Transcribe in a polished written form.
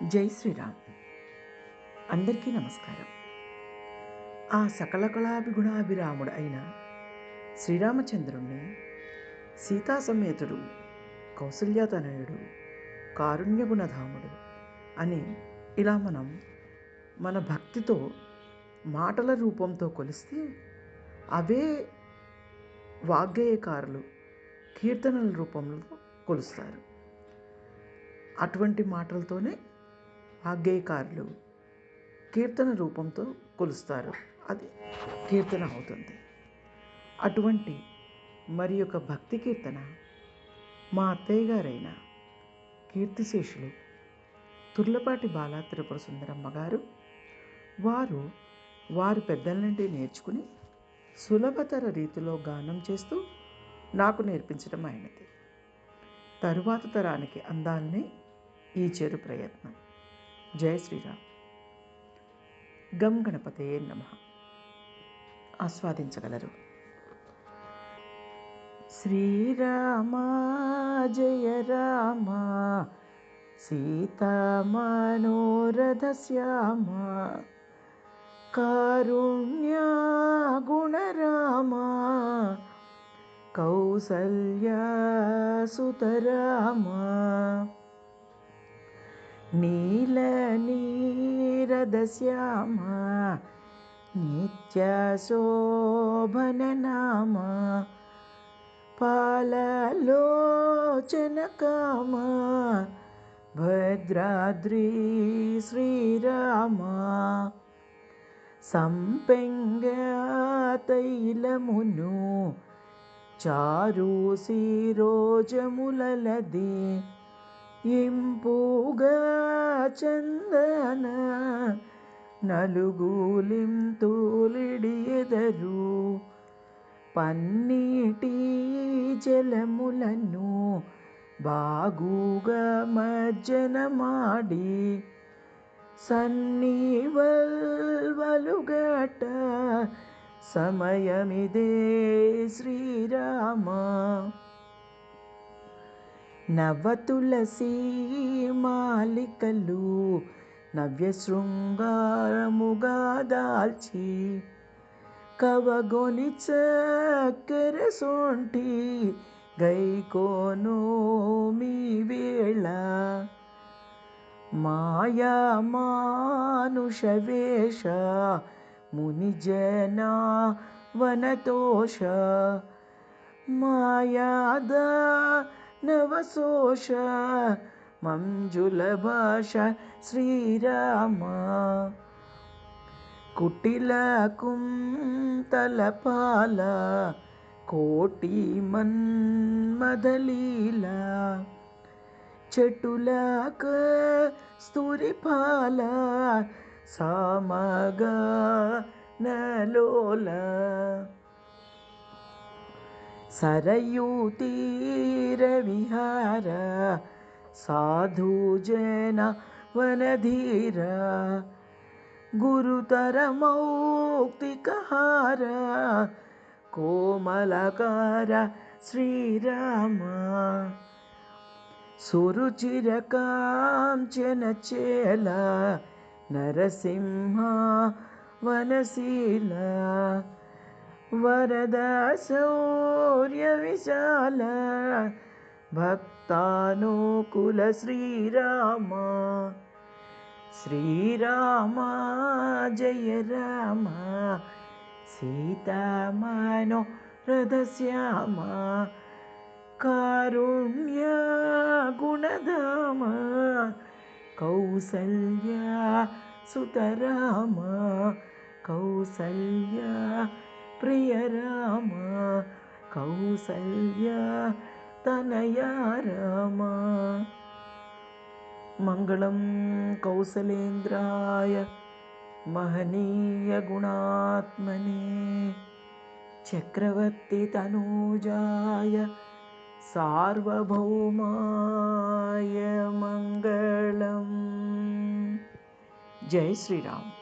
జై శ్రీరామ్. అందరికీ నమస్కారం. ఆ సకల కళాభిగుణాభిరాముడు అయిన శ్రీరామచంద్రుణ్ణి సీతా సమేతుడు, కౌసల్యాతనయుడు, కారుణ్యగుణధాముడు అని ఇలా మనం మన భక్తితో మాటల రూపంతో కొలిస్తే అవే వాగ్గేయకారులు కీర్తనల రూపంలో కొలుస్తారు. అటువంటి మాటలతోనే వాగ్గేయకారులు కీర్తన రూపంతో కొలుస్తారు. అది కీర్తన అవుతుంది. అటువంటి మరి ఒక భక్తి కీర్తన మా అత్తయ్య గారైన కీర్తిశేషులు తుర్లపాటి బాలా త్రిపుర సుందరమ్మ గారు వారి పెద్దల నుండి నేర్చుకుని సులభతర రీతిలో గానం చేస్తూ నాకు నేర్పించడం అయినది. తరువాత తరానికి అందాలనే ఈ చెరు ప్రయత్నం. జయ శ్రీరామ్. గం గణపతయే నమః. ఆస్వాదించగలరు. శ్రీరామ జయ రామ సీతా మనోరథ శ్యామ కారుణ్య గుణరామ కౌసల్యా సుతరామ నీల నీరద శ్యామ నిత్య శోభన నామ పాలలోచన కామ భద్రాద్రి శ్రీరామ సంపెంగ తైలమును చారు శిరోజములలది ఇంపుగా చందన నలుగులింతులిడియెదరు పన్నీటి జలములను బాగుగా మజ్జన మాడి సన్నివల్వలుగట సమయమిదే శ్రీరామ నవ తులసి మాలికలు నవ్య శృంగారముగా దాల్చి కవగొని చక్కెర సొంటి గైకోను మీ వేళ మాయా మానుష వేష మునిజన వనతోష మాయాద నవశోష మంజుల భాష శ్రీరామ కుటిల కుంతలపాల కోటి మన్మదలీల చటులక స్తురిపాల సామగ నలోల సరయూ తీర విహార సాధుజన వనధీర గురుతర మౌక్తికహార కోమలకార శ్రీరామ సురుచిర కాంచన చేల నరసింహ వనశీల వరద శౌర్య విశాల భక్తానుకుల శ్రీరామ శ్రీరామ జయ రామ సీతా మనోరథ శ్యామ కారుణ్య గుణధామ కౌసల్యా సుతరామ కౌసల్యా ప్రియ రామ కౌసల్యా తనయా రామ. మంగళం కౌసలేంద్రాయ మహనీయ గుణాత్మనే చక్రవర్తి తనూజాయ సార్వభౌమాయ మంగళం. జై శ్రీరామ్.